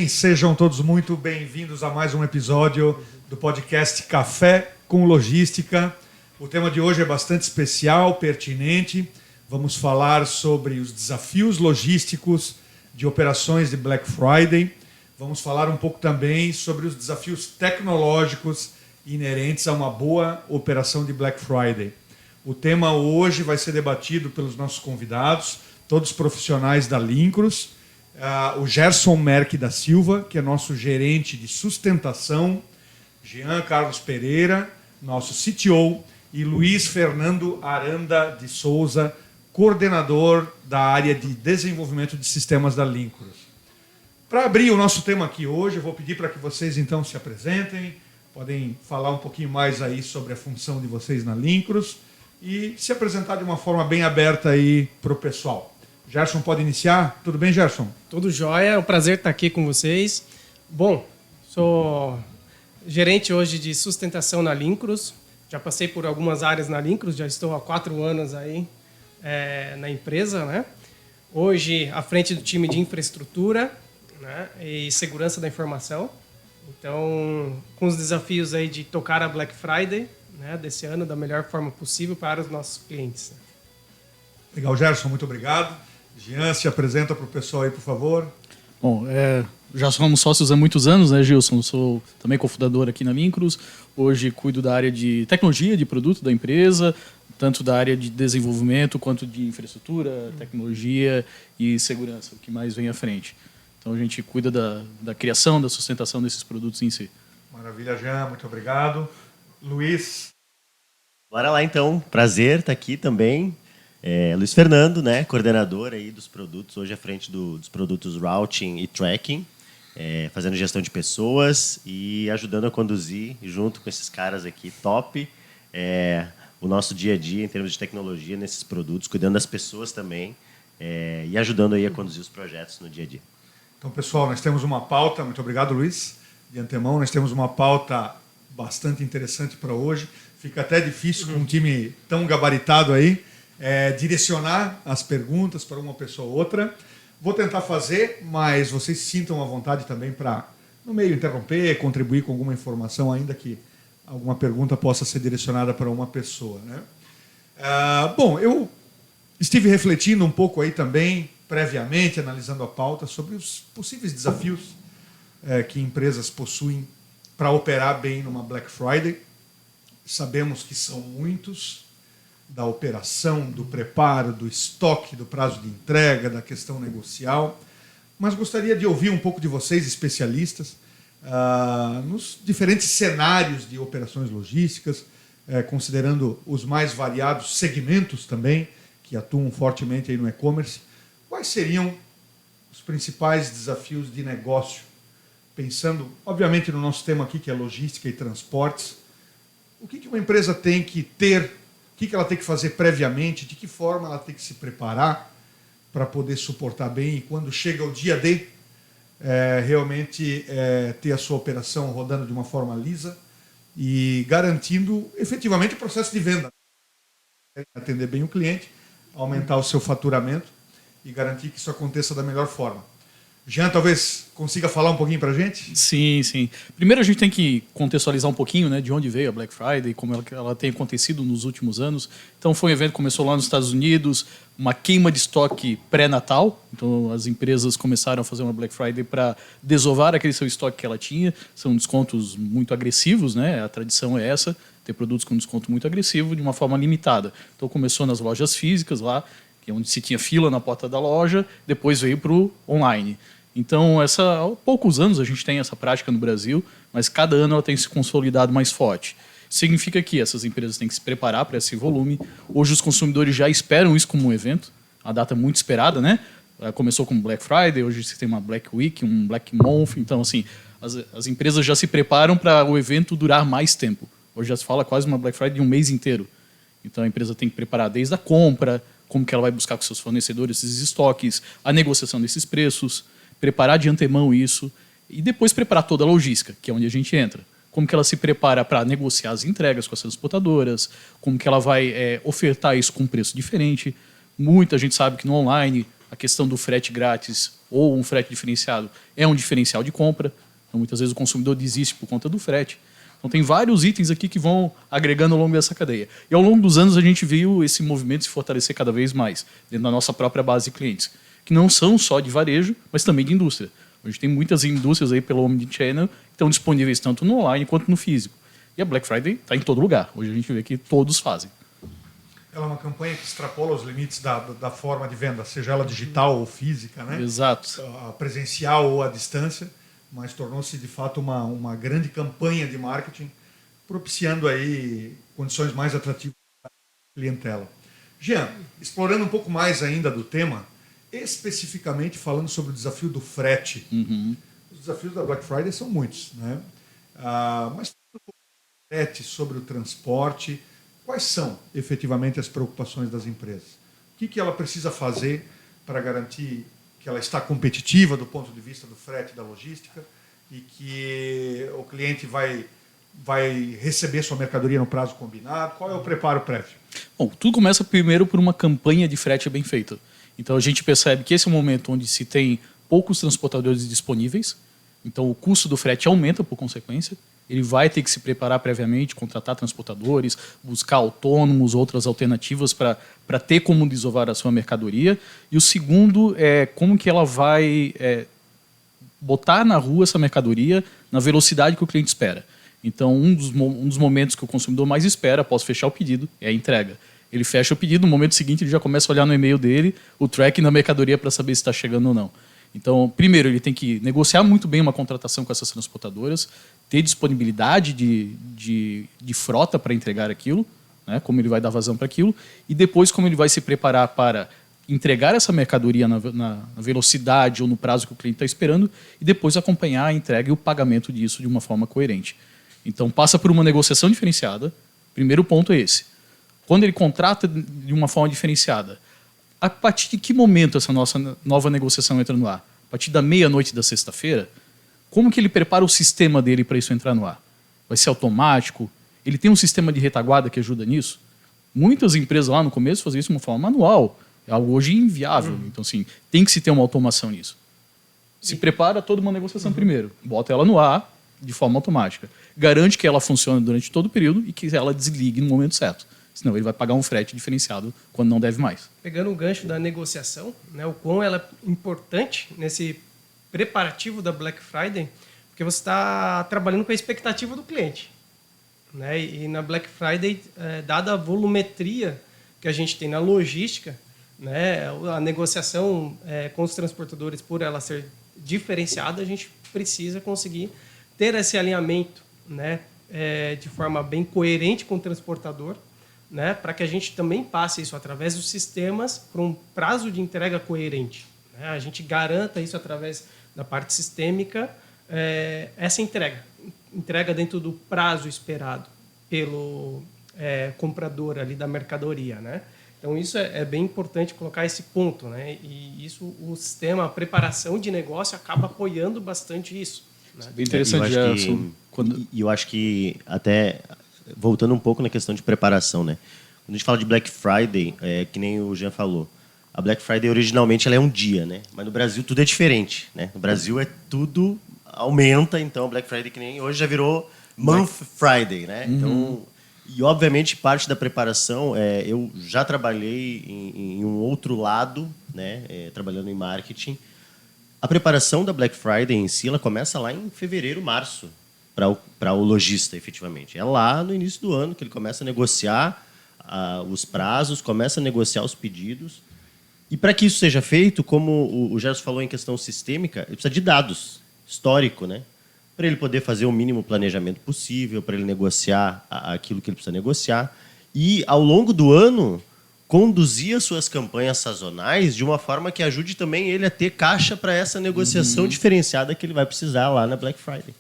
bem? Sejam todos muito bem-vindos a mais um episódio do podcast Café com Logística. O tema de hoje é bastante especial, pertinente. Vamos falar sobre os desafios logísticos de operações de Black Friday. Vamos falar um pouco também sobre os desafios tecnológicos inerentes a uma boa operação de Black Friday. O tema hoje vai ser debatido pelos nossos convidados, todos profissionais da Lincros. O Gerson Merck da Silva, que é nosso gerente de sustentação, Jean Carlos Pereira, nosso CTO, e Luiz Fernando Aranda de Souza, coordenador da área de desenvolvimento de sistemas da Lincros. Para abrir o nosso tema aqui hoje, eu vou pedir para que vocês então se apresentem, podem falar um pouquinho mais aí sobre a função de vocês na Lincros e se apresentar de uma forma bem aberta aí para o pessoal. Gerson pode iniciar? Tudo bem, Gerson? Tudo jóia, é um prazer estar aqui com vocês. Bom, sou gerente hoje de sustentação na Lincros. Já passei por algumas áreas na Lincros, já estou há 4 anos aí na empresa, né? Hoje, à frente do time de infraestrutura, né, e segurança da informação. Então, com os desafios aí de tocar a Black Friday, né, desse ano da melhor forma possível para os nossos clientes. Legal, Gerson, muito obrigado. Jean, se apresenta para o pessoal aí, por favor. Bom, já somos sócios há muitos anos, né, Gilson? Sou também cofundador aqui na Lincros. Hoje cuido da área de tecnologia de produto da empresa, tanto da área de desenvolvimento quanto de infraestrutura, tecnologia e segurança, o que mais vem à frente. Então a gente cuida da criação, da sustentação desses produtos em si. Maravilha, Jean, muito obrigado. Luiz. Bora lá então, prazer estar aqui também. Luiz Fernando, né, coordenador aí dos produtos, hoje à frente dos produtos Routing e Tracking, fazendo gestão de pessoas e ajudando a conduzir, junto com esses caras aqui, top, o nosso dia a dia em termos de tecnologia nesses produtos, cuidando das pessoas também e ajudando aí a conduzir os projetos no dia a dia. Então, pessoal, nós temos uma pauta, muito obrigado, Luiz, de antemão, nós temos uma pauta bastante interessante para hoje. Fica até difícil com um time tão gabaritado aí, direcionar as perguntas para uma pessoa ou outra. Vou tentar fazer, mas vocês sintam à vontade também para, no meio, interromper, contribuir com alguma informação, ainda que alguma pergunta possa ser direcionada para uma pessoa, né? Bom, eu estive refletindo um pouco aí também, previamente, analisando a pauta, sobre os possíveis desafios que empresas possuem para operar bem numa Black Friday. Sabemos que são muitos, da operação, do preparo, do estoque, do prazo de entrega, da questão negocial. Mas gostaria de ouvir um pouco de vocês, especialistas, nos diferentes cenários de operações logísticas, considerando os mais variados segmentos também, que atuam fortemente aí no e-commerce. Quais seriam os principais desafios de negócio? Pensando, obviamente, no nosso tema aqui, que é logística e transportes. O que uma empresa tem que ter? O que ela tem que fazer previamente? De que forma ela tem que se preparar para poder suportar bem e quando chega o dia D, realmente ter a sua operação rodando de uma forma lisa e garantindo efetivamente o processo de venda. Atender bem o cliente, aumentar o seu faturamento e garantir que isso aconteça da melhor forma. Jean, talvez consiga falar um pouquinho para a gente? Sim, sim. Primeiro a gente tem que contextualizar um pouquinho, né, de onde veio a Black Friday, como ela tem acontecido nos últimos anos. Então foi um evento que começou lá nos Estados Unidos, uma queima de estoque pré-natal. Então as empresas começaram a fazer uma Black Friday para desovar aquele seu estoque que ela tinha. São descontos muito agressivos, né? A tradição é essa, ter produtos com desconto muito agressivo de uma forma limitada. Então começou nas lojas físicas lá, que é onde se tinha fila na porta da loja, depois veio para o online. Então, há poucos anos a gente tem essa prática no Brasil, mas cada ano ela tem se consolidado mais forte. Significa que essas empresas têm que se preparar para esse volume. Hoje os consumidores já esperam isso como um evento, a data muito esperada, né? Começou com Black Friday, hoje você tem uma Black Week, um Black Month. Então, assim, as empresas já se preparam para o evento durar mais tempo. Hoje já se fala quase uma Black Friday de um mês inteiro. Então, a empresa tem que preparar desde a compra, como que ela vai buscar com seus fornecedores esses estoques, a negociação desses preços, preparar de antemão isso e depois preparar toda a logística, que é onde a gente entra. Como que ela se prepara para negociar as entregas com as transportadoras, como que ela vai ofertar isso com um preço diferente. Muita gente sabe que no online a questão do frete grátis ou um frete diferenciado é um diferencial de compra. Então, muitas vezes o consumidor desiste por conta do frete. Então, tem vários itens aqui que vão agregando ao longo dessa cadeia. E ao longo dos anos, a gente viu esse movimento se fortalecer cada vez mais dentro da nossa própria base de clientes, que não são só de varejo, mas também de indústria. A gente tem muitas indústrias aí pelo Omnichannel que estão disponíveis tanto no online quanto no físico. E a Black Friday está em todo lugar. Hoje a gente vê que todos fazem. Ela é uma campanha que extrapola os limites da forma de venda, seja ela digital ou física, né? Exato. A presencial ou à distância, mas tornou-se de fato uma grande campanha de marketing, propiciando aí condições mais atrativas para a clientela. Jean, explorando um pouco mais ainda do tema, especificamente falando sobre o desafio do frete. Os desafios da Black Friday são muitos, né? Mas falando um pouco do frete, sobre o transporte, quais são efetivamente as preocupações das empresas? O que ela precisa fazer para garantir que ela está competitiva do ponto de vista do frete e da logística e que o cliente vai receber sua mercadoria no prazo combinado? Qual é o preparo prévio? Bom, tudo começa primeiro por uma campanha de frete bem feita. Então a gente percebe que esse é um momento onde se tem poucos transportadores disponíveis, então o custo do frete aumenta por consequência. Ele vai ter que se preparar previamente, contratar transportadores, buscar autônomos, outras alternativas para ter como desovar a sua mercadoria. E o segundo é como que ela vai botar na rua essa mercadoria na velocidade que o cliente espera. Então, um dos momentos que o consumidor mais espera após fechar o pedido é a entrega. Ele fecha o pedido, no momento seguinte ele já começa a olhar no e-mail dele o tracking da mercadoria para saber se está chegando ou não. Então, primeiro, ele tem que negociar muito bem uma contratação com essas transportadoras, ter disponibilidade de frota para entregar aquilo, né, como ele vai dar vazão para aquilo, e depois como ele vai se preparar para entregar essa mercadoria na velocidade ou no prazo que o cliente está esperando, e depois acompanhar a entrega e o pagamento disso de uma forma coerente. Então, passa por uma negociação diferenciada. Primeiro ponto é esse. Quando ele contrata de uma forma diferenciada, a partir de que momento essa nossa nova negociação entra no ar? A partir da meia-noite da sexta-feira? Como que ele prepara o sistema dele para isso entrar no ar? Vai ser automático? Ele tem um sistema de retaguarda que ajuda nisso? Muitas empresas lá no começo faziam isso de uma forma manual. É algo hoje inviável. Então, assim, tem que se ter uma automação nisso. Se prepara toda uma negociação primeiro. Bota ela no ar de forma automática. Garante que ela funcione durante todo o período e que ela desligue no momento certo. Senão ele vai pagar um frete diferenciado quando não deve mais. Pegando o gancho da negociação, né, o quão ela é importante nesse preparativo da Black Friday, porque você está trabalhando com a expectativa do cliente. Né? E na Black Friday, dada a volumetria que a gente tem na logística, né, a negociação com os transportadores, por ela ser diferenciada, a gente precisa conseguir ter esse alinhamento, né, de forma bem coerente com o transportador, né, para que a gente também passe isso através dos sistemas para um prazo de entrega coerente. Né? A gente garanta isso através da parte sistêmica, essa entrega dentro do prazo esperado pelo comprador ali da mercadoria. Né? Então, isso é bem importante colocar esse ponto. Né? E isso, o sistema, a preparação de negócio acaba apoiando bastante isso. Né? Bem interessante. Eu acho que até... Voltando um pouco na questão de preparação, né? Quando a gente fala de Black Friday, que nem o Jean falou, a Black Friday originalmente ela é um dia, né? Mas no Brasil tudo é diferente, né? No Brasil tudo aumenta, então a Black Friday que nem hoje já virou Month Friday, né? Então, e obviamente parte da preparação, eu já trabalhei em um outro lado, né? Trabalhando em marketing. A preparação da Black Friday em si, ela começa lá em fevereiro, março. Para o lojista, efetivamente. É lá no início do ano que ele começa a negociar os prazos, começa a negociar os pedidos. E para que isso seja feito, como o Gerson falou em questão sistêmica, ele precisa de dados, histórico, né? Para ele poder fazer o mínimo planejamento possível, para ele negociar aquilo que ele precisa negociar. E, ao longo do ano, conduzir as suas campanhas sazonais de uma forma que ajude também ele a ter caixa para essa negociação diferenciada que ele vai precisar lá na Black Friday.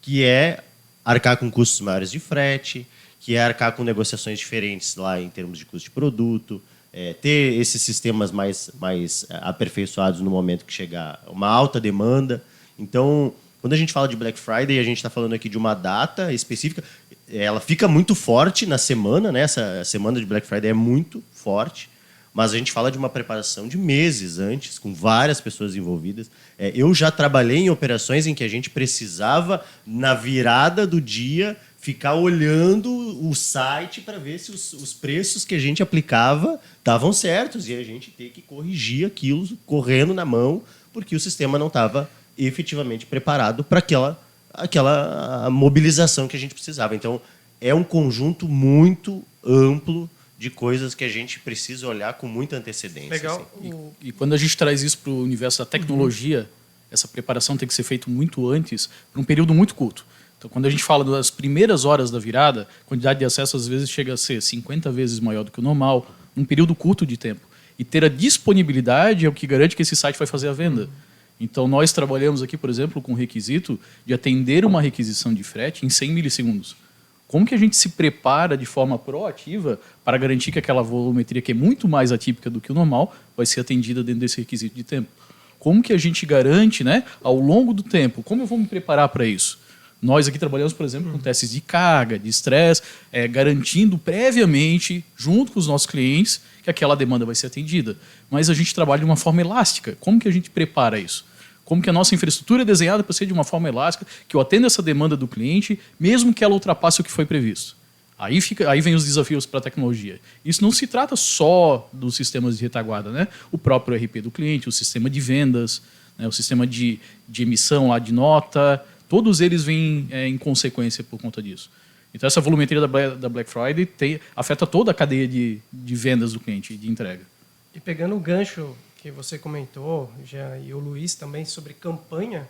Que é arcar com custos maiores de frete, que é arcar com negociações diferentes lá em termos de custo de produto, ter esses sistemas mais aperfeiçoados no momento que chegar uma alta demanda. Então, quando a gente fala de Black Friday, a gente está falando aqui de uma data específica. Ela fica muito forte na semana, né? Essa semana de Black Friday é muito forte, mas a gente fala de uma preparação de meses antes, com várias pessoas envolvidas. Eu já trabalhei em operações em que a gente precisava, na virada do dia, ficar olhando o site para ver se os preços que a gente aplicava estavam certos e a gente ter que corrigir aquilo correndo na mão, porque o sistema não estava efetivamente preparado para aquela mobilização que a gente precisava. Então, é um conjunto muito amplo de coisas que a gente precisa olhar com muita antecedência. Legal. Assim. E quando a gente traz isso para o universo da tecnologia, essa preparação tem que ser feita muito antes, para um período muito curto. Então, quando a gente fala das primeiras horas da virada, a quantidade de acesso às vezes chega a ser 50 vezes maior do que o normal, num período curto de tempo. E ter a disponibilidade é o que garante que esse site vai fazer a venda. Então, nós trabalhamos aqui, por exemplo, com o requisito de atender uma requisição de frete em 100 milissegundos. Como que a gente se prepara de forma proativa para garantir que aquela volumetria, que é muito mais atípica do que o normal, vai ser atendida dentro desse requisito de tempo? Como que a gente garante, né, ao longo do tempo, como eu vou me preparar para isso? Nós aqui trabalhamos, por exemplo, com testes de carga, de estresse, garantindo previamente, junto com os nossos clientes, que aquela demanda vai ser atendida. Mas a gente trabalha de uma forma elástica. Como que a gente prepara isso? Como que a nossa infraestrutura é desenhada para ser de uma forma elástica, que eu atenda essa demanda do cliente, mesmo que ela ultrapasse o que foi previsto. Aí vem os desafios para a tecnologia. Isso não se trata só dos sistemas de retaguarda, né? O próprio RP do cliente, o sistema de vendas, né? O sistema de emissão lá de nota, todos eles vêm em consequência por conta disso. Então, essa volumetria da Black Friday afeta toda a cadeia de vendas do cliente, de entrega. E pegando o gancho que você comentou, já, e o Luiz também, sobre campanha,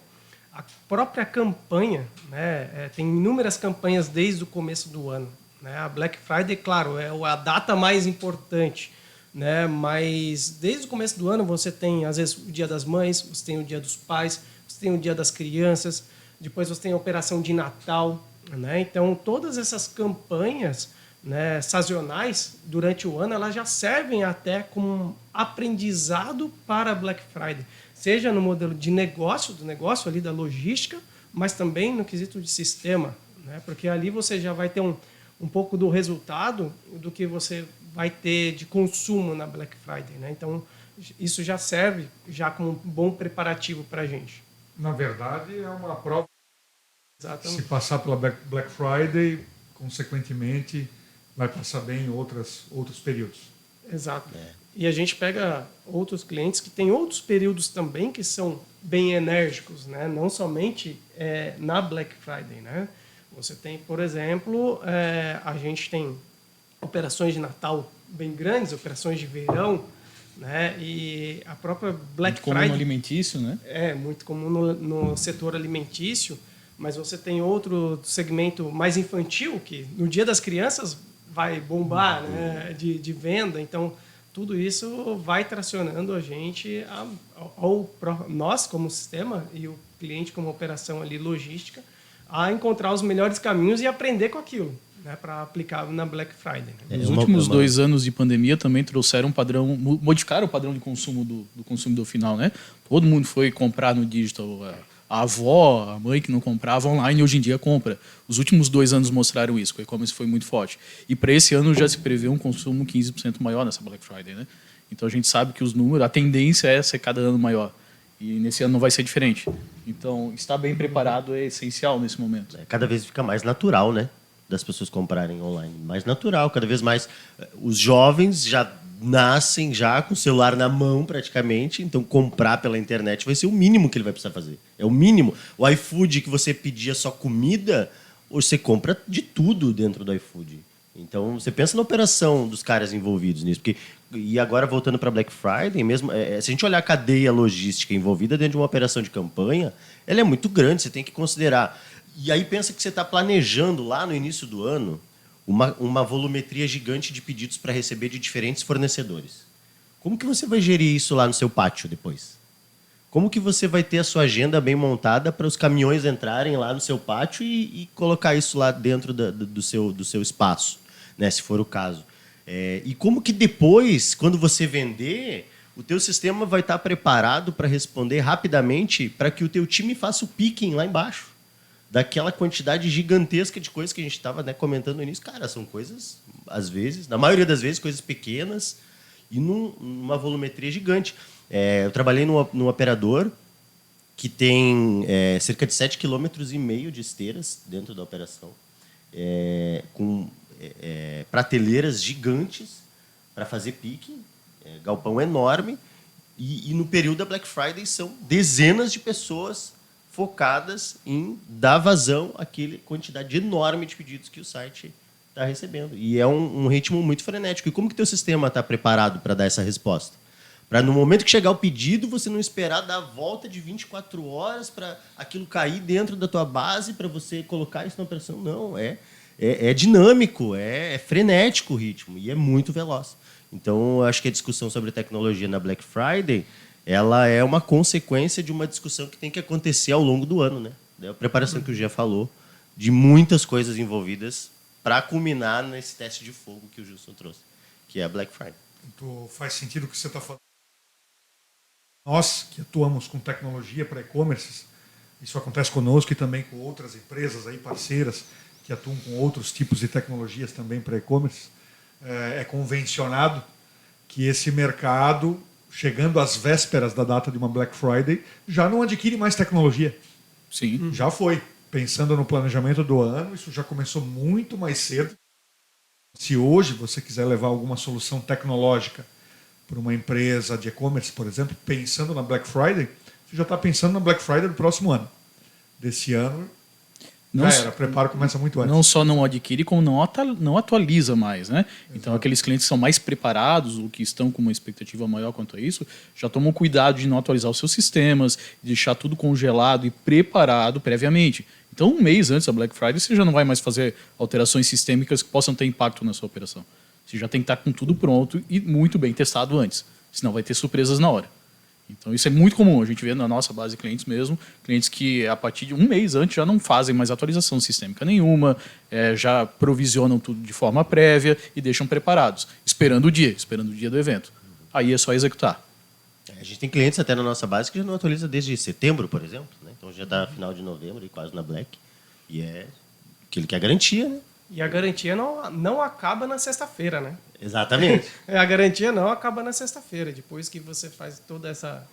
a própria campanha, né, tem inúmeras campanhas desde o começo do ano. Né? A Black Friday, claro, é a data mais importante, né, mas desde o começo do ano você tem, às vezes, o Dia das Mães, você tem o Dia dos Pais, você tem o Dia das Crianças, depois você tem a operação de Natal. Né? Então, todas essas campanhas, né, sazonais durante o ano, elas já servem até como aprendizado para a Black Friday, seja no modelo de negócio, do negócio ali da logística, mas também no quesito de sistema, né? Porque ali você já vai ter um pouco do resultado do que você vai ter de consumo na Black Friday. Né? Então, isso já serve já como um bom preparativo para a gente. Na verdade, é uma prova. Exatamente. Se passar pela Black Friday, consequentemente, vai passar bem em outros períodos. Exato. E a gente pega outros clientes que têm outros períodos também que são bem enérgicos, né? Não somente na Black Friday. Né? Você tem, por exemplo, a gente tem operações de Natal bem grandes, operações de verão, né? E a própria Black muito comum Friday... no alimentício, né? É, muito comum no setor alimentício, mas você tem outro segmento mais infantil, que no Dia das Crianças vai bombar, né, de venda. Então, tudo isso vai tracionando a gente, nós como sistema e o cliente como operação ali logística, a encontrar os melhores caminhos e aprender com aquilo, né, para aplicar na Black Friday. Né? Os últimos 2 anos de pandemia também trouxeram um padrão, modificaram o padrão de consumo do consumidor final. Né? Todo mundo foi comprar no digital. A avó, a mãe que não comprava online, hoje em dia compra. Os últimos 2 anos mostraram isso, o e-commerce foi muito forte. E para esse ano já se prevê um consumo 15% maior nessa Black Friday. Né? Então a gente sabe que os números, a tendência é ser cada ano maior. E nesse ano não vai ser diferente. Então, estar bem preparado é essencial nesse momento. Cada vez fica mais natural, né? Das pessoas comprarem online. Mais natural, cada vez mais. Os jovens já nascem já com o celular na mão, praticamente. Então, comprar pela internet vai ser o mínimo que ele vai precisar fazer. É o mínimo. O iFood, que você pedia só comida, você compra de tudo dentro do iFood. Então, você pensa na operação dos caras envolvidos nisso. E agora, voltando para Black Friday, mesmo, se a gente olhar a cadeia logística envolvida dentro de uma operação de campanha, ela é muito grande, você tem que considerar. E aí pensa que você está planejando lá no início do ano uma volumetria gigante de pedidos para receber de diferentes fornecedores. Como que você vai gerir isso lá no seu pátio depois? Como que você vai ter a sua agenda bem montada para os caminhões entrarem lá no seu pátio e colocar isso lá dentro do seu espaço, né, se for o caso? E como que depois, quando você vender, o teu sistema vai estar preparado para responder rapidamente para que o teu time faça o picking lá embaixo? Daquela quantidade gigantesca de coisas que a gente estava, né, comentando no início. Cara, são coisas, às vezes, na maioria das vezes, coisas pequenas e numa volumetria gigante. Eu trabalhei num operador que tem cerca de 7,5 km de esteiras dentro da operação, com prateleiras gigantes para fazer pique, galpão enorme, e no período da Black Friday são dezenas de pessoas focadas em dar vazão àquela quantidade enorme de pedidos que o site está recebendo. E é um ritmo muito frenético. E como que teu sistema está preparado para dar essa resposta? Para no momento que chegar o pedido, você não esperar dar a volta de 24 horas para aquilo cair dentro da tua base, para você colocar isso na operação. Não, é dinâmico, é frenético o ritmo e é muito veloz. Então, eu acho que a discussão sobre tecnologia na Black Friday, ela é uma consequência de uma discussão que tem que acontecer ao longo do ano, né? A preparação que o Gia falou, de muitas coisas envolvidas para culminar nesse teste de fogo que o Gilson trouxe, que é a Black Friday. Então, faz sentido o que você está falando. Nós, que atuamos com tecnologia para e-commerce, isso acontece conosco e também com outras empresas aí, parceiras que atuam com outros tipos de tecnologias também para e-commerce, é convencionado que esse mercado, chegando às vésperas da data de uma Black Friday, já não adquire mais tecnologia. Sim. Já foi. Pensando no planejamento do ano, isso já começou muito mais cedo. Se hoje você quiser levar alguma solução tecnológica para uma empresa de e-commerce, por exemplo, pensando na Black Friday, você já está pensando na Black Friday do próximo ano. Desse ano, o preparo começa muito antes. Não só não adquire, como não atualiza mais, né? Então, aqueles clientes que são mais preparados, ou que estão com uma expectativa maior quanto a isso, já tomam cuidado de não atualizar os seus sistemas, de deixar tudo congelado e preparado previamente. Então, um mês antes da Black Friday, você já não vai mais fazer alterações sistêmicas que possam ter impacto na sua operação. Você já tem que estar com tudo pronto e muito bem testado antes, senão vai ter surpresas na hora. Então, isso é muito comum. A gente vê na nossa base de clientes mesmo, clientes que a partir de um mês antes já não fazem mais atualização sistêmica nenhuma, já provisionam tudo de forma prévia e deixam preparados, esperando o dia do evento. Aí é só executar. A gente tem clientes até na nossa base que já não atualiza desde setembro, por exemplo, né? Então já está final de novembro e quase na Black. E é aquilo que é a garantia, né? E a garantia não acaba na sexta-feira, né? Exatamente. A garantia não acaba na sexta-feira. Depois que você faz toda essa...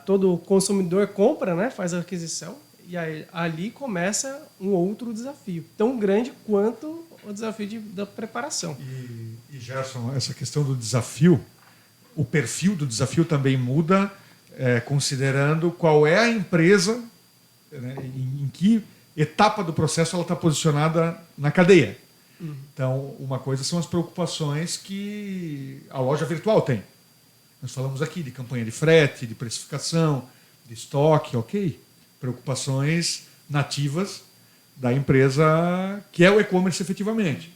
todo o consumidor compra, né? Faz a aquisição. E aí, ali começa um outro desafio. Tão grande quanto o desafio da preparação. E Gerson, essa questão do desafio, o perfil do desafio também muda, considerando qual é a empresa, né, em que etapa do processo ela está posicionada na cadeia. Então, uma coisa são as preocupações que a loja virtual tem. Nós falamos aqui de campanha de frete, de precificação, de estoque, ok? Preocupações nativas da empresa que é o e-commerce efetivamente.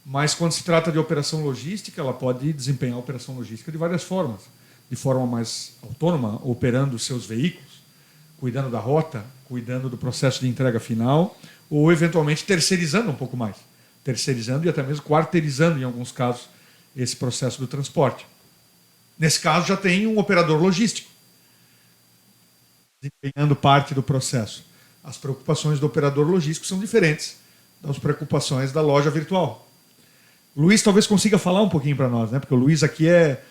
Mas quando se trata de operação logística, ela pode desempenhar a operação logística de várias formas. De forma mais autônoma, operando os seus veículos, cuidando da rota, cuidando do processo de entrega final, ou eventualmente terceirizando um pouco mais. Terceirizando e até mesmo quarteirizando, em alguns casos, esse processo do transporte. Nesse caso, já tem um operador logístico desempenhando parte do processo. As preocupações do operador logístico são diferentes das preocupações da loja virtual. O Luiz talvez consiga falar um pouquinho para nós, né? Porque o Luiz aqui é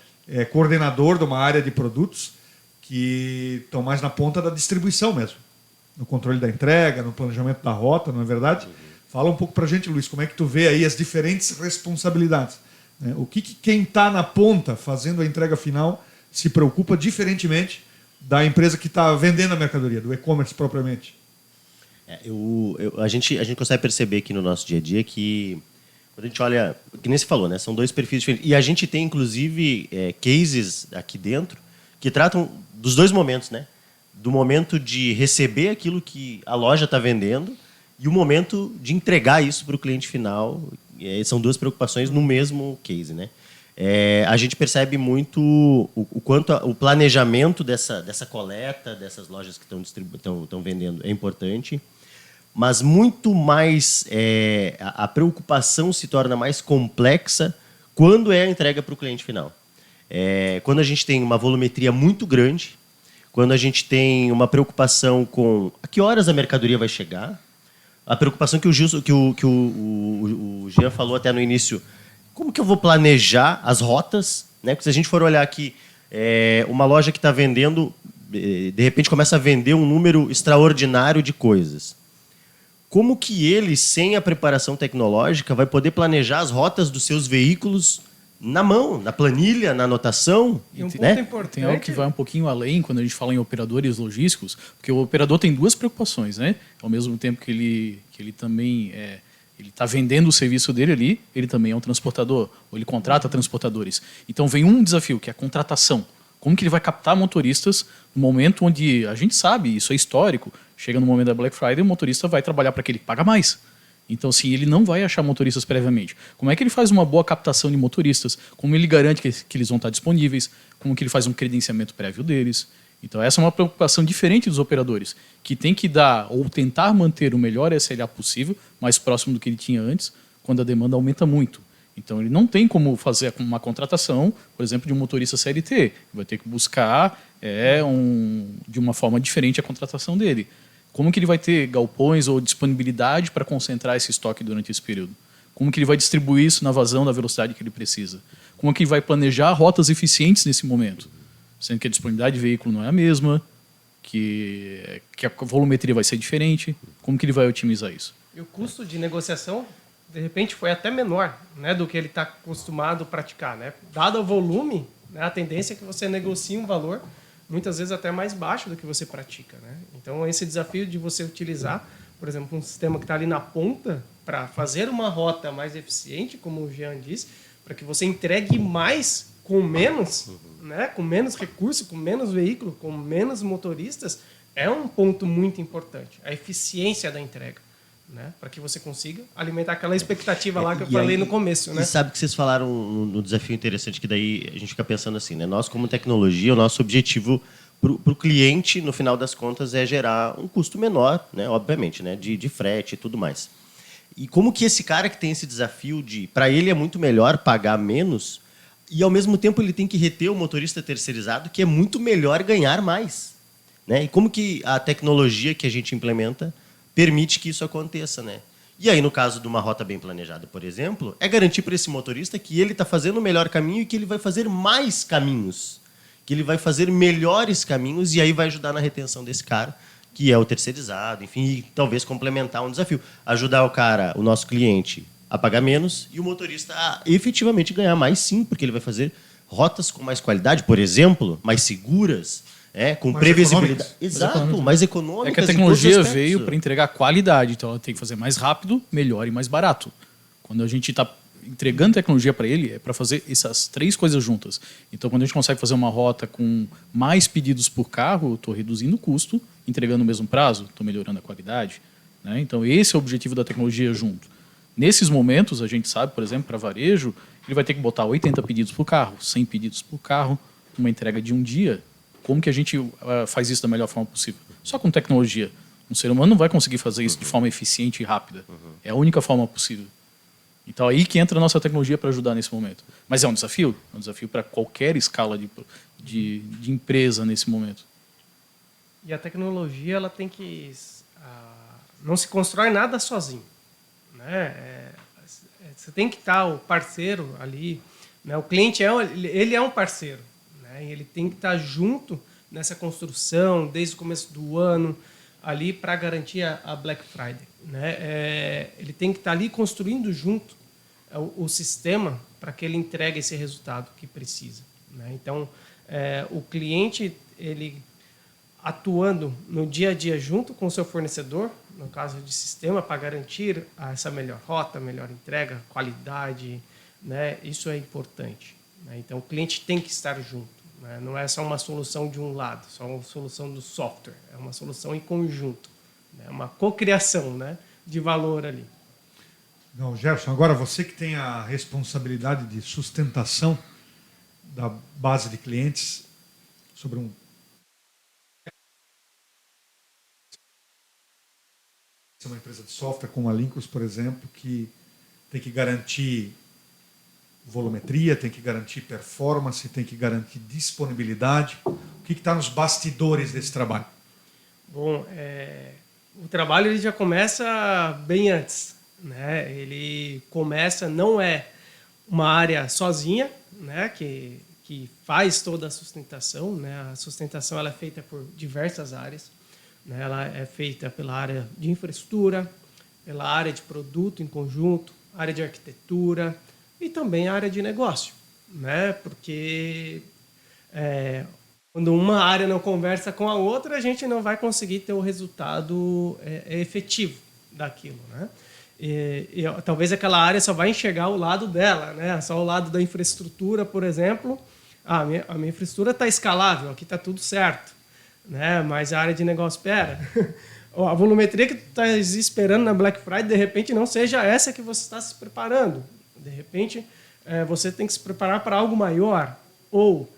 coordenador de uma área de produtos que estão mais na ponta da distribuição mesmo, no controle da entrega, no planejamento da rota, não é verdade? Fala um pouco para a gente, Luiz, como é que tu vê aí as diferentes responsabilidades, né? O que quem está na ponta fazendo a entrega final se preocupa diferentemente da empresa que está vendendo a mercadoria, do e-commerce propriamente? A gente consegue perceber aqui no nosso dia a dia que quando a gente olha, que nem se falou, né? São dois perfis diferentes. E a gente tem, inclusive, cases aqui dentro que tratam dos dois momentos, né? Do momento de receber aquilo que a loja está vendendo e o momento de entregar isso para o cliente final. São duas preocupações no mesmo case, né? A gente percebe muito o quanto o planejamento dessa coleta, dessas lojas que estão vendendo é importante, mas muito mais a preocupação se torna mais complexa quando é a entrega para o cliente final. Quando a gente tem uma volumetria muito grande, quando a gente tem uma preocupação com a que horas a mercadoria vai chegar, a preocupação que o Jean falou até no início, como que eu vou planejar as rotas né? Porque se a gente for olhar aqui, uma loja que está vendendo, de repente começa a vender um número extraordinário de coisas. Como que ele, sem a preparação tecnológica, vai poder planejar as rotas dos seus veículos na mão, na planilha, na anotação? E um ponto né? importante... Tem algo que vai um pouquinho além quando a gente fala em operadores logísticos, porque o operador tem duas preocupações, né? Ao mesmo tempo que ele também ele está vendendo o serviço dele ali, ele também é um transportador, ou ele contrata transportadores. Então vem um desafio, que é a contratação. Como que ele vai captar motoristas no momento onde a gente sabe, isso é histórico, chega no momento da Black Friday, o motorista vai trabalhar para aquele que paga mais. Então, assim, ele não vai achar motoristas previamente. Como é que ele faz uma boa captação de motoristas? Como ele garante que eles vão estar disponíveis? Como que ele faz um credenciamento prévio deles? Então, essa é uma preocupação diferente dos operadores, que tem que dar ou tentar manter o melhor SLA possível, mais próximo do que ele tinha antes, quando a demanda aumenta muito. Então, ele não tem como fazer uma contratação, por exemplo, de um motorista CLT. Ele vai ter que buscar de uma forma diferente a contratação dele. Como que ele vai ter galpões ou disponibilidade para concentrar esse estoque durante esse período? Como que ele vai distribuir isso na vazão da velocidade que ele precisa? Como que ele vai planejar rotas eficientes nesse momento? Sendo que a disponibilidade de veículo não é a mesma, que a volumetria vai ser diferente. Como que ele vai otimizar isso? E o custo de negociação, de repente, foi até menor, né, do que ele está acostumado a praticar, né? Dado o volume, né, a tendência é que você negocie um valor muitas vezes até mais baixo do que você pratica, né? Então, esse desafio de você utilizar, por exemplo, um sistema que está ali na ponta para fazer uma rota mais eficiente, como o Jean disse, para que você entregue mais com menos, né? Com menos recurso, com menos veículo, com menos motoristas, é um ponto muito importante. A eficiência da entrega, né? Para que você consiga alimentar aquela expectativa lá que eu falei no começo, né? E sabe que vocês falaram no desafio interessante, que daí a gente fica pensando assim, né? Nós, como tecnologia, o nosso objetivo para o cliente, no final das contas, é gerar um custo menor, né? Obviamente, né? De frete e tudo mais. E como que esse cara que tem esse desafio para ele é muito melhor pagar menos e, ao mesmo tempo, ele tem que reter o motorista terceirizado, que é muito melhor ganhar mais, né? E como que a tecnologia que a gente implementa permite que isso aconteça, né? E aí, no caso de uma rota bem planejada, por exemplo, é garantir para esse motorista que ele está fazendo o melhor caminho e que ele vai fazer mais caminhos, que ele vai fazer melhores caminhos e aí vai ajudar na retenção desse cara, que é o terceirizado, enfim, e talvez complementar um desafio. Ajudar o cara, o nosso cliente, a pagar menos e o motorista a efetivamente ganhar mais, sim, porque ele vai fazer rotas com mais qualidade, por exemplo, mais seguras, com mais previsibilidade. econômicas. Exato, mais econômicas. É que a tecnologia veio para entregar qualidade, então ela tem que fazer mais rápido, melhor e mais barato. Quando a gente está entregando tecnologia para ele, é para fazer essas três coisas juntas. Então, quando a gente consegue fazer uma rota com mais pedidos por carro, eu estou reduzindo o custo, entregando o mesmo prazo, estou melhorando a qualidade, né? Então, esse é o objetivo da tecnologia junto. Nesses momentos, a gente sabe, por exemplo, para varejo, ele vai ter que botar 80 pedidos por carro, 100 pedidos por carro, uma entrega de um dia. Como que a gente faz isso da melhor forma possível? Só com tecnologia. Um ser humano não vai conseguir fazer isso de forma eficiente e rápida. É a única forma possível. Então, aí que entra a nossa tecnologia para ajudar nesse momento. Mas é um desafio para qualquer escala de empresa nesse momento. E a tecnologia, ela tem que... não se constrói nada sozinho, né? Você tem que estar o parceiro ali, né? O cliente ele é um parceiro, né? E ele tem que estar junto nessa construção desde o começo do ano ali para garantir a Black Friday, né? Ele tem que estar ali construindo junto o sistema para que ele entregue esse resultado que precisa, né? Então, o cliente, ele atuando no dia a dia junto com o seu fornecedor, no caso de sistema, para garantir essa melhor rota, melhor entrega, qualidade, né? Isso é importante, né? Então, o cliente tem que estar junto, né? Não é só uma solução de um lado, só uma solução do software, é uma solução em conjunto, né? Uma cocriação, né, de valor ali. Não, Jefferson, agora você que tem a responsabilidade de sustentação da base de clientes sobre uma empresa de software como a Linkus, por exemplo, que tem que garantir volumetria, tem que garantir performance, tem que garantir disponibilidade. O que está nos bastidores desse trabalho? Bom, o trabalho ele já começa bem antes, né? Ele começa, não é uma área sozinha, né? Que que faz toda a sustentação, né? A sustentação ela é feita por diversas áreas, né? Ela é feita pela área de infraestrutura, pela área de produto em conjunto, área de arquitetura e também a área de negócio, né? Porque quando uma área não conversa com a outra, a gente não vai conseguir ter o resultado efetivo daquilo, né? E talvez aquela área só vai enxergar o lado dela, né? Só o lado da infraestrutura, por exemplo. A minha infraestrutura está escalável, aqui está tudo certo, né? Mas a área de negócio, espera. A volumetria que tu está esperando na Black Friday, de repente, não seja essa que você está se preparando. De repente, você tem que se preparar para algo maior. Ou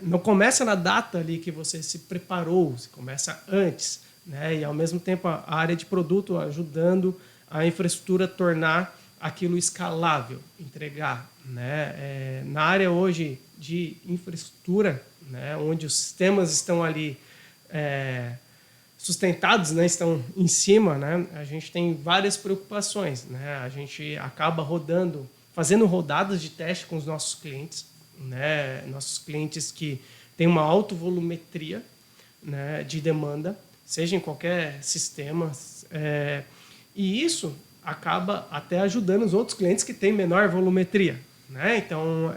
não começa na data ali que você se preparou, você começa antes, né? E, ao mesmo tempo, a área de produto ajudando a infraestrutura a tornar aquilo escalável, entregar, né? Na área hoje de infraestrutura, né, onde os sistemas estão ali sustentados, né, estão em cima, né, a gente tem várias preocupações, né? A gente acaba fazendo rodadas de teste com os nossos clientes, né, nossos clientes que têm uma alta volumetria, né, de demanda, seja em qualquer sistema, e isso acaba até ajudando os outros clientes que têm menor volumetria, né? Então,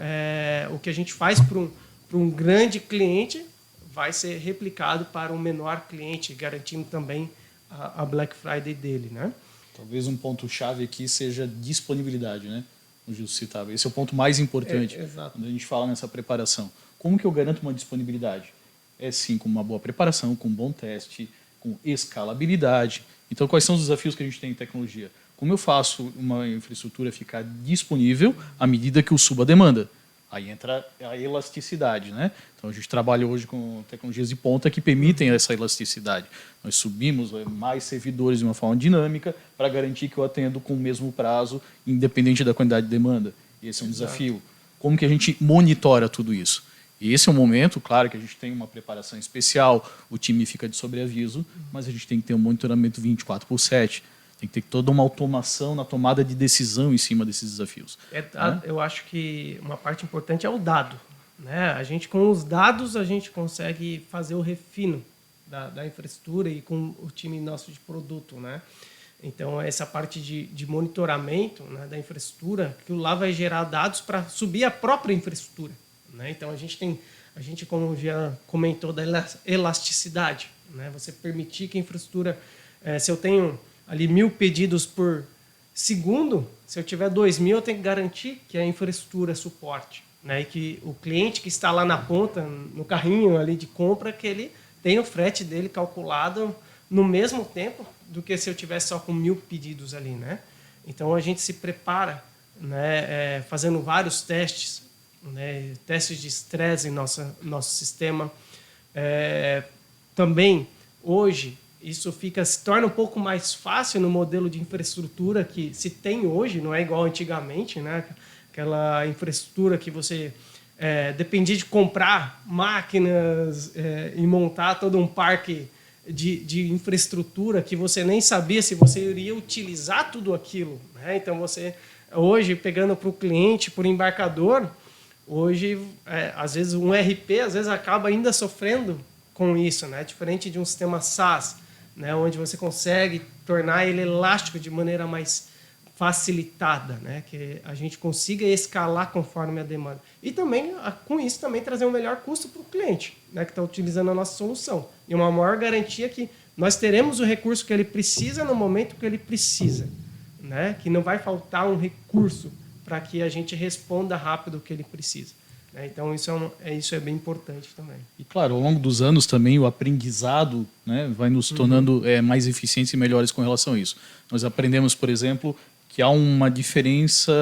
o que a gente faz para um grande cliente vai ser replicado para um menor cliente, garantindo também a Black Friday dele, né? Talvez um ponto-chave aqui seja disponibilidade, né? O Gil citava. Esse é o ponto mais importante quando a gente fala nessa preparação. Como que eu garanto uma disponibilidade? É sim com uma boa preparação, com um bom teste, com escalabilidade. Então, quais são os desafios que a gente tem em tecnologia? Como eu faço uma infraestrutura ficar disponível à medida que eu subo a demanda? Aí entra a elasticidade, né? Então, a gente trabalha hoje com tecnologias de ponta que permitem essa elasticidade. Nós subimos mais servidores de uma forma dinâmica para garantir que eu atendo com o mesmo prazo, independente da quantidade de demanda. Esse é um desafio. Como que a gente monitora tudo isso? E esse é um momento, claro, que a gente tem uma preparação especial, o time fica de sobreaviso, mas a gente tem que ter um monitoramento 24/7. Tem que ter toda uma automação na tomada de decisão em cima desses desafios. Eu acho que uma parte importante é o dado, né? A gente, com os dados, a gente consegue fazer o refino da infraestrutura e com o time nosso de produto, né? Então, essa parte de monitoramento, né, da infraestrutura, que lá vai gerar dados para subir a própria infraestrutura, né? Então, a gente, como já comentou, da elasticidade, né? Você permitir que a infraestrutura, se eu tenho ali 1.000 pedidos por segundo, se eu tiver 2.000, eu tenho que garantir que a infraestrutura suporte, né? E que o cliente que está lá na ponta, no carrinho ali de compra, que ele tenha o frete dele calculado no mesmo tempo do que se eu tivesse só com 1.000 pedidos ali, né? Então, a gente se prepara, né, fazendo vários testes, né, testes de estresse em nosso sistema. Também, hoje, isso se torna um pouco mais fácil no modelo de infraestrutura que se tem hoje, não é igual antigamente, né? Aquela infraestrutura que você dependia de comprar máquinas e montar todo um parque de infraestrutura que você nem sabia se você iria utilizar tudo aquilo, né? Então, você, hoje, pegando para o cliente, por embarcador, hoje, às vezes, um RP às vezes acaba ainda sofrendo com isso, né? Diferente de um sistema SaaS, né, onde você consegue tornar ele elástico de maneira mais facilitada, né, que a gente consiga escalar conforme a demanda. E também, com isso, também trazer um melhor custo para o cliente, né, que está utilizando a nossa solução. E uma maior garantia que nós teremos o recurso que ele precisa no momento que ele precisa, né, que não vai faltar um recurso para que a gente responda rápido o que ele precisa. Então, isso é bem importante também. E, claro, ao longo dos anos também o aprendizado, né, vai nos tornando mais eficientes e melhores com relação a isso. Nós aprendemos, por exemplo, que há uma diferença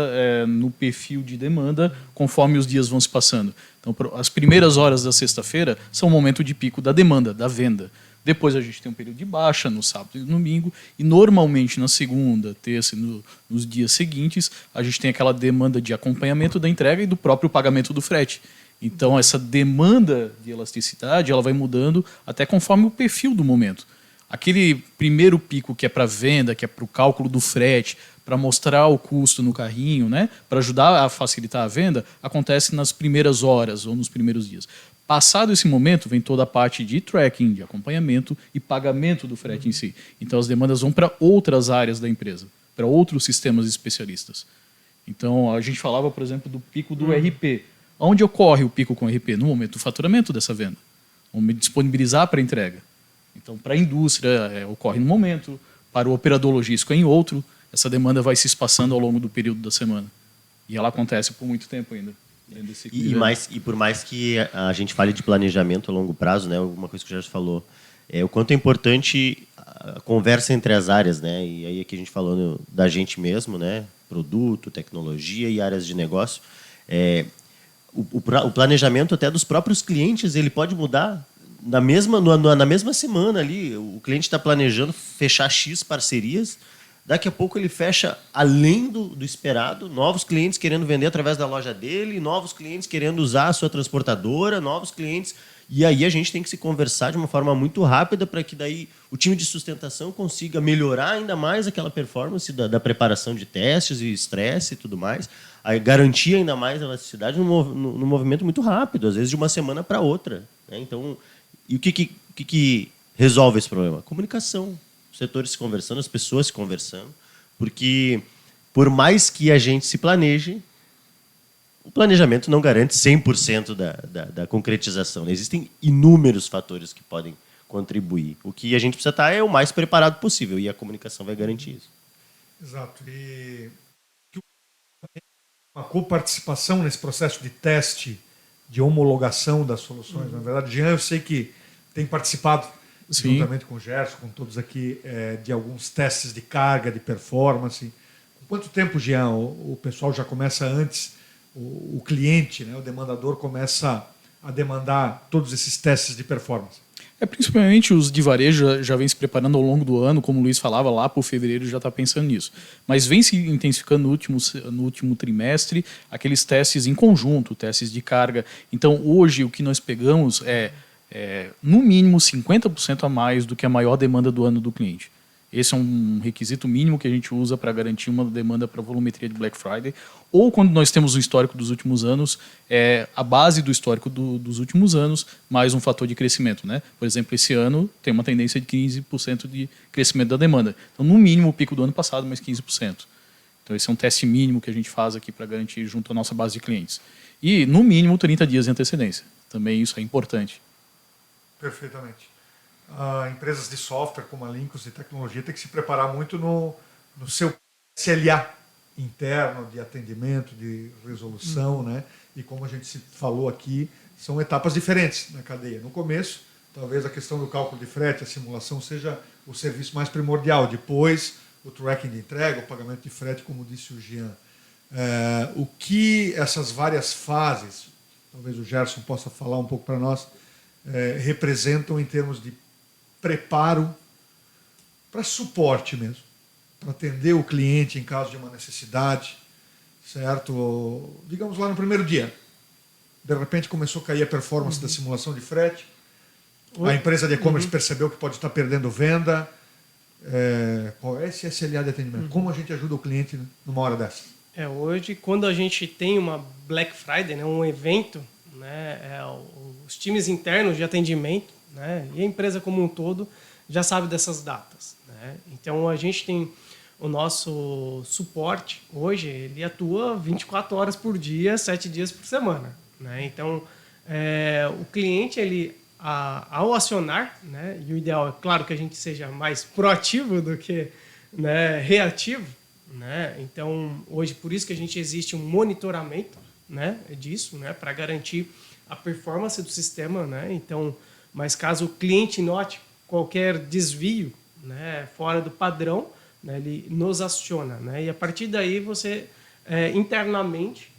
no perfil de demanda conforme os dias vão se passando. Então, as primeiras horas da sexta-feira são o momento de pico da demanda, da venda. Depois a gente tem um período de baixa no sábado e no domingo. E normalmente na segunda, terça e nos dias seguintes, a gente tem aquela demanda de acompanhamento da entrega e do próprio pagamento do frete. Então essa demanda de elasticidade ela vai mudando até conforme o perfil do momento. Aquele primeiro pico que é para venda, que é para o cálculo do frete, para mostrar o custo no carrinho, né, para ajudar a facilitar a venda, acontece nas primeiras horas ou nos primeiros dias. Passado esse momento, vem toda a parte de tracking, de acompanhamento e pagamento do frete em si. Então, as demandas vão para outras áreas da empresa, para outros sistemas especialistas. Então, a gente falava, por exemplo, do pico do RP. Onde ocorre o pico com o RP? No momento do faturamento dessa venda. Vamos disponibilizar para entrega. Então, para a indústria, ocorre num momento, para o operador logístico é em outro. Essa demanda vai se espaçando ao longo do período da semana. E ela acontece por muito tempo ainda. E por mais que a gente fale de planejamento a longo prazo, né, alguma coisa que o Gerson falou, o quanto é importante a conversa entre as áreas, né? E aí aqui a gente falando da gente mesmo, né? Produto, tecnologia e áreas de negócio. O planejamento até dos próprios clientes ele pode mudar na mesma semana ali. O cliente está planejando fechar X parcerias, daqui a pouco ele fecha além do esperado, novos clientes querendo vender através da loja dele, novos clientes querendo usar a sua transportadora, novos clientes. E aí a gente tem que se conversar de uma forma muito rápida para que daí o time de sustentação consiga melhorar ainda mais aquela performance da preparação de testes e estresse e tudo mais, aí garantir ainda mais a elasticidade no movimento muito rápido, às vezes de uma semana para outra, né? Então, e o que resolve esse problema? Comunicação, os setores se conversando, as pessoas se conversando, porque por mais que a gente se planeje, o planejamento não garante 100% da concretização, né? Existem inúmeros fatores que podem contribuir. O que a gente precisa estar é o mais preparado possível, e a comunicação vai garantir isso. Exato. E uma coparticipação nesse processo de teste, de homologação das soluções. Na verdade, Jean, eu sei que tem participado, Sim, juntamente com o Gerson, com todos aqui, de alguns testes de carga, de performance. Com quanto tempo, Jean, o pessoal já começa antes, o cliente, né, o demandador, começa a demandar todos esses testes de performance? Principalmente os de varejo já vem se preparando ao longo do ano, como o Luiz falava, lá por fevereiro já está pensando nisso. Mas vem se intensificando no último trimestre aqueles testes em conjunto, testes de carga. Então, hoje, o que nós pegamos no mínimo, 50% a mais do que a maior demanda do ano do cliente. Esse é um requisito mínimo que a gente usa para garantir uma demanda para volumetria de Black Friday. Ou quando nós temos o histórico dos últimos anos, a base do histórico dos últimos anos, mais um fator de crescimento, né? Por exemplo, esse ano tem uma tendência de 15% de crescimento da demanda. Então, no mínimo, o pico do ano passado, mais 15%. Então, esse é um teste mínimo que a gente faz aqui para garantir junto à nossa base de clientes. E, no mínimo, 30 dias de antecedência. Também isso é importante. Perfeitamente. Empresas de software como a Linkus e tecnologia têm que se preparar muito no seu SLA interno de atendimento, de resolução, né? E como a gente se falou aqui, são etapas diferentes na cadeia. No começo, talvez a questão do cálculo de frete, a simulação seja o serviço mais primordial. Depois, o tracking de entrega, o pagamento de frete, como disse o Jean. O que essas várias fases, talvez o Gerson possa falar um pouco para nós, representam em termos de preparo para suporte mesmo, para atender o cliente em caso de uma necessidade, certo? Digamos lá no primeiro dia, de repente começou a cair a performance da simulação de frete, a empresa de e-commerce percebeu que pode estar perdendo venda. Qual é esse SLA de atendimento? Como a gente ajuda o cliente numa hora dessa? Hoje, quando a gente tem uma Black Friday, né, um evento, né, os times internos de atendimento, né, e a empresa como um todo já sabe dessas datas, né? Então, a gente tem o nosso suporte, hoje, ele atua 24 horas por dia, 7 dias por semana, né? Então, o cliente, ele, ao acionar, né, e o ideal é, claro, que a gente seja mais proativo do que, né, reativo, né? Então, hoje, por isso que a gente existe um monitoramento, né, disso, né, para garantir a performance do sistema, né? Então, mas caso o cliente note qualquer desvio, né, fora do padrão, né, ele nos aciona, né? E a partir daí você internamente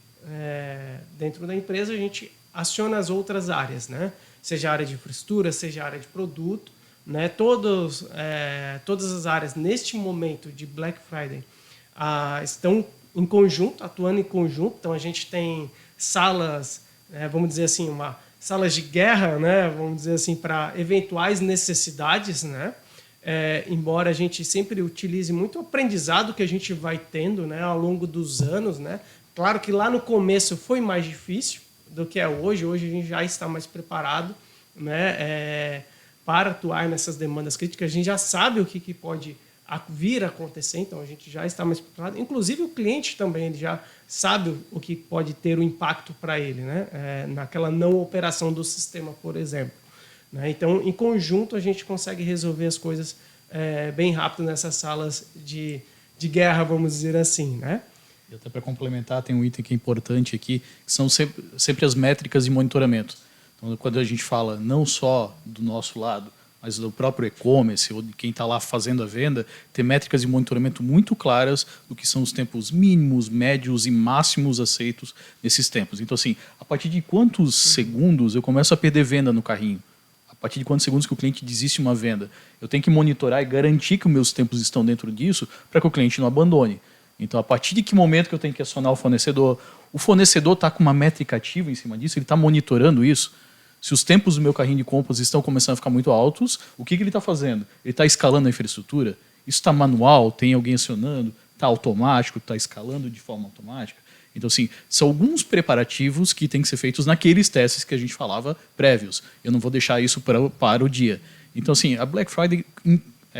dentro da empresa a gente aciona as outras áreas, né? Seja a área de infraestrutura, seja a área de produto, né? Todas as áreas neste momento de Black Friday estão em conjunto, atuando em conjunto. Então a gente tem salas, vamos dizer assim, salas de guerra, né? Vamos dizer assim, para eventuais necessidades, né? embora a gente sempre utilize muito o aprendizado que a gente vai tendo, né, ao longo dos anos, né? Claro que lá no começo foi mais difícil do que é hoje. Hoje a gente já está mais preparado, né, para atuar nessas demandas críticas. A gente já sabe o que pode vir a acontecer, então a gente já está mais preparado. Inclusive o cliente também ele já sabe o que pode ter o impacto para ele, né, naquela não operação do sistema, por exemplo. Né? Então, em conjunto, a gente consegue resolver as coisas bem rápido nessas salas de guerra, vamos dizer assim, né? E até para complementar, tem um item que é importante aqui, que são sempre as métricas de monitoramento. Então, quando a gente fala não só do nosso lado, mas do próprio e-commerce ou de quem está lá fazendo a venda, ter métricas de monitoramento muito claras do que são os tempos mínimos, médios e máximos aceitos nesses tempos. Então, assim, a partir de quantos segundos eu começo a perder venda no carrinho? A partir de quantos segundos que o cliente desiste uma venda? Eu tenho que monitorar e garantir que os meus tempos estão dentro disso para que o cliente não abandone. Então, a partir de que momento que eu tenho que acionar o fornecedor está com uma métrica ativa em cima disso, ele está monitorando isso. Se os tempos do meu carrinho de compras estão começando a ficar muito altos, o que ele está fazendo? Ele está escalando a infraestrutura? Isso está manual? Tem alguém acionando? Está automático? Está escalando de forma automática? Então, assim, são alguns preparativos que têm que ser feitos naqueles testes que a gente falava prévios. Eu não vou deixar isso para o dia. Então, assim, a Black Friday,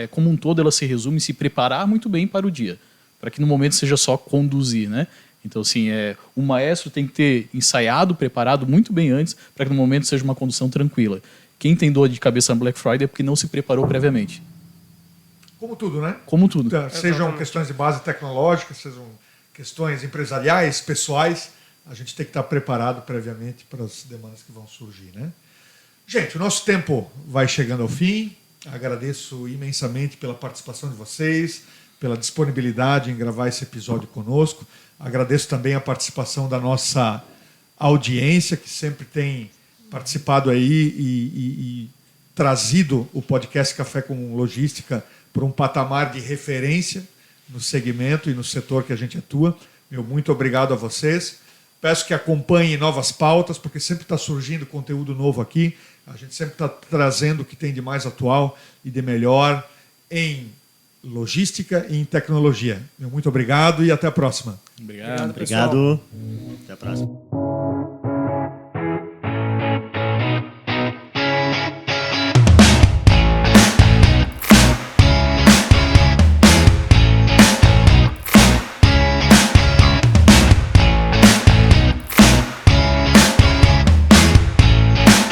como um todo, ela se resume em se preparar muito bem para o dia, para que no momento seja só conduzir, né? Então, assim, o maestro tem que ter ensaiado, preparado muito bem antes, para que no momento seja uma condução tranquila. Quem tem dor de cabeça na Black Friday é porque não se preparou previamente. Como tudo, né? Como tudo. Sejam questões de base tecnológica, sejam questões empresariais, pessoais, a gente tem que estar preparado previamente para as demandas que vão surgir, né? Gente, o nosso tempo vai chegando ao fim. Agradeço imensamente pela participação de vocês, pela disponibilidade em gravar esse episódio conosco. Agradeço também a participação da nossa audiência, que sempre tem participado aí e trazido o podcast Café com Logística para um patamar de referência no segmento e no setor que a gente atua. Meu muito obrigado a vocês. Peço que acompanhem novas pautas, porque sempre está surgindo conteúdo novo aqui. A gente sempre está trazendo o que tem de mais atual e de melhor em logística e em tecnologia. Meu muito obrigado e até a próxima. Obrigado. Obrigado. Até a próxima.